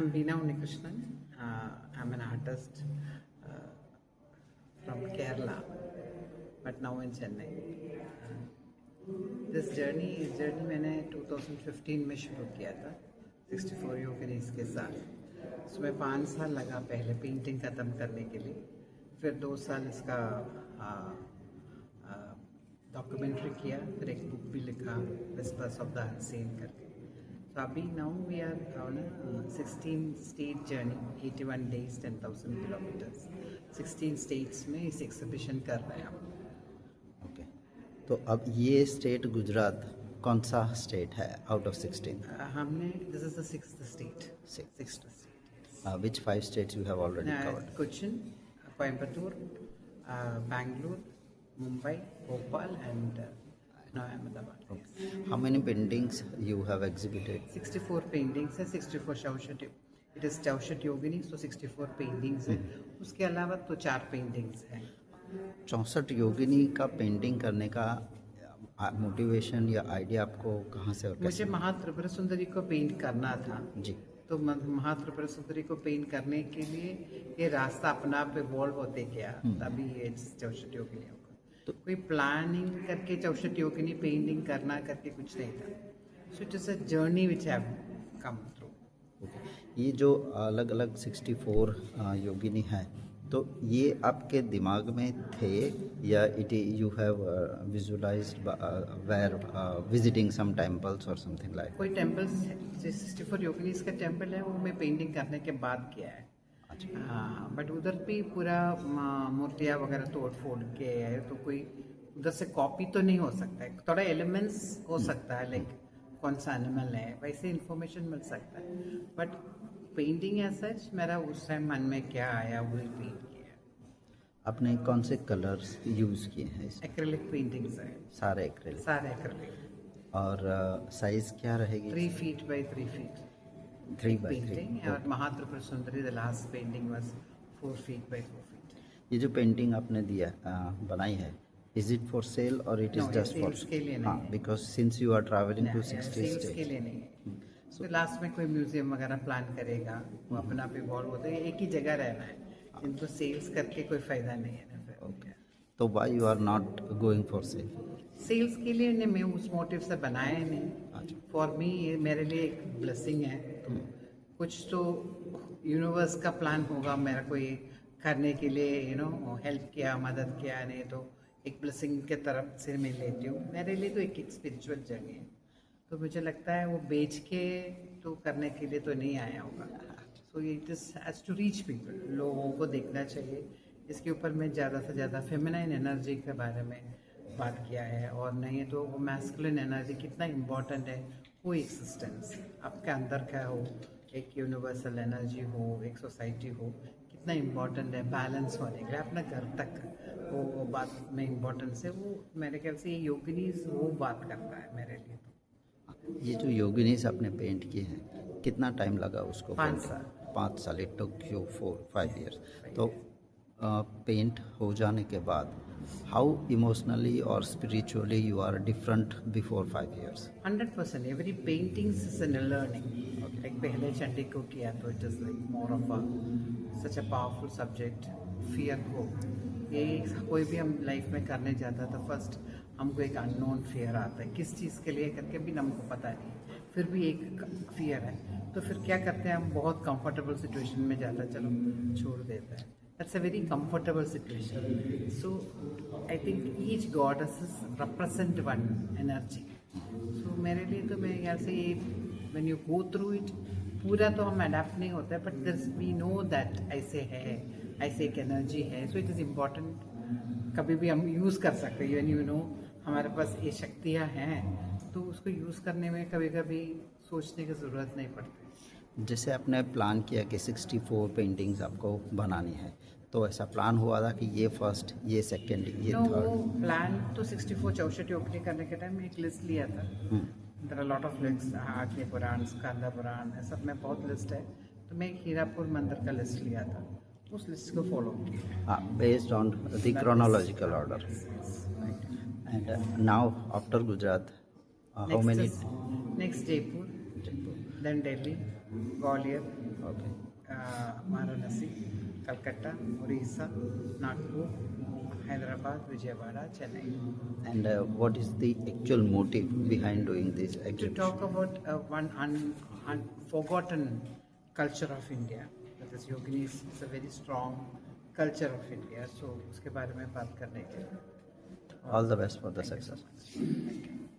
I'm Veena Unnikrishnan. I'm an artist from Kerala, but now in Chennai. This journey मैंने 2015 में शुरू किया था 64 योगिनीज के साथ. उसमें 5 साल लगा पहले पेंटिंग ख़त्म करने के लिए, फिर 2 साल इसका डॉक्यूमेंट्री किया, फिर एक बुक भी लिखा विस्पर्स ऑफ द अनसीन करके. So अभी now we are on a 16 state journey, 81 days, 10,000 kilometers. 16 states में इस एग्जीबिशन कर रहे हैं हम. ओके, तो अब ये स्टेट गुजरात कौन सा स्टेट है आउट ऑफ 16? हमने this is the 6th state. 6th state. Which 5 states you have already covered? Cochin, Coimbatore, Bangalore, Mumbai, Bhopal, and now Ahmedabad. Okay. How many paintings you have exhibited? 64 paintings है, 64 चौसठ. It is चौसठ योगिनी, so 64 paintings है. उसके अलावा तो 4 paintings हैं. 64 योगिनी का painting करने का मोटिवेशन या आइडिया आपको कहाँ से और कैसे? मुझे महात्रिपुरा सुंदरी को पेंट करना था जी. तो महात्रिपुरा सुंदरी को पेंट करने के लिए ये रास्ता अपना आप इवॉल्व होते गया, तभी ये चौसठ योगिनी होगा. तो कोई प्लानिंग करके चौसठ योगिनी पेंटिंग करना करके कुछ नहीं था. सो it is a journey which have come through. ये जो अलग अलग 64 योगिनी है, तो ये आपके दिमाग में थे या it you have visualized where visiting some temples और समथिंग लाइक? कोई टेम्पल्स 64 योगिनीज का टेम्पल है, वो मैं पेंटिंग करने के बाद किया है. हाँ, बट उधर भी पूरा मूर्तियाँ वगैरह तोड़ फोड़ के है, तो कोई उधर से कॉपी तो नहीं हो सकता है. थोड़ा एलिमेंट्स हो सकता है, लाइक कौन सा एनिमल है वैसे इंफॉर्मेशन मिल सकता है. बट पेंटिंग एज सच मेरा उस टाइम मन में क्या आया वही पेंट किया. आपने कौन से कलर्स यूज़ किए हैं इसमें? एक्रेलिक पेंटिंग्स है, सारे एक्रेलिक. सारे एक्रेलिक. और साइज क्या रहेगी? 3 feet by 3 feet. 3 by 3 painting. और महात्रिपुरा सुंदरी the last painting was 4 feet by 4 feet. ये जो पेंटिंग आपने दिया बनाई है, इज इट फॉर सेल और इट इज जस्ट फॉर? के लिए नहीं है. Because since you are travelling to 60 sales के स्टेट्स. लिए नहीं है. तो लास्ट में कोई म्यूजियम वगैरह प्लान करेगा, वो अपना भी इवॉल्व होता है. एक ही जगह रहना है, इनको सेल्स करके कोई फायदा नहीं है ना. ओके, तो why you are not going for sale? Sales के लिए नहीं, मैं उस मोटिव से बनाया नहीं. फॉर मी ये मेरे लिए एक ब्लेसिंग है. तो कुछ तो यूनिवर्स का प्लान होगा मेरा कोई करने के लिए, हेल्प किया, मदद किया. नहीं तो एक ब्लेसिंग के तरफ से मैं लेती हूँ. मेरे लिए तो एक स्पिरिचुअल जर्नी है. तो मुझे लगता है वो बेच के तो करने के लिए तो नहीं आया होगा. So it is has to reach people. लोगों को देखना चाहिए. इसके ऊपर मैं ज़्यादा से ज़्यादा फेमिनाइन एनर्जी के बारे में बात किया है, और नहीं तो वो मैस्कुलिन एनर्जी कितना इम्पोर्टेंट है, वो एक्सिस्टेंस आपके अंदर का हो, एक यूनिवर्सल एनर्जी हो, एक सोसाइटी हो, कितना इम्पोर्टेंट है बैलेंस होने के लिए अपना घर तक. वो बात में इम्पोर्टेंस है. वो मेरे ख्याल से ये योगिनीज वो बात करता है मेरे लिए. तो ये जो योगिनीस आपने पेंट किए हैं, कितना टाइम लगा उसको? 5 साल. 5 साल. It took you 4-5 years. तो पेंट हो जाने के बाद हाउ इमोशनली और spiritually you are different before 5 years? 100%. Every paintings is an learning. Like पहले चंडी को किया तो it is like more of a such a powerful subject. Fear को ये कोई भी हम लाइफ में करने जाता था, फर्स्ट हमको एक अननोन फियर आता है, किस चीज़ के लिए करके भी हमको पता नहीं, फिर भी एक फियर है. तो फिर क्या करते हैं हम, बहुत कंफर्टेबल सिचुएशन में जाता है, चलो छोड़ देता है. That's a very comfortable situation. So I think each goddess represent one energy. So मेरे लिए तो मैं यहाँ से ये when you go through it, पूरा तो हम अडेप्ट नहीं होता है, but this we know that ऐसे है, ऐसे एक एनर्जी है. So it is important. कभी भी हम यूज़ कर सकते हैं. हमारे पास ये शक्तियाँ हैं, तो उसको यूज़ करने में कभी कभी सोचने की ज़रूरत नहीं पड़ती. जैसे आपने प्लान किया कि 64 पेंटिंग्स आपको बनानी है, तो ऐसा प्लान हुआ था कि ये फर्स्ट, ये सेकंड, ये थर्ड? प्लान तो 64 चौसठ योगिनी करने के टाइम एक लिस्ट लिया था. There are lot of lists, Agneya Purana, Skanda Purana, सब में बहुत लिस्ट है. तो मैं एक हीरापुर मंदिर का लिस्ट लिया था, उस लिस्ट को फॉलो किया. Based on the chronological order. And now after Gujarat how many? Next Jaipur, then Delhi, Gwalior, Okay. Varanasi, Calcutta, Orissa, Nagpur, Hyderabad, Vijayawada, Chennai. And what is the actual motive behind doing this To exhibition? talk about one unforgotten culture of India, because Yogini is a very strong culture of India, so उसके बारे में बात करने के लिए. All the best for the success. Thank you.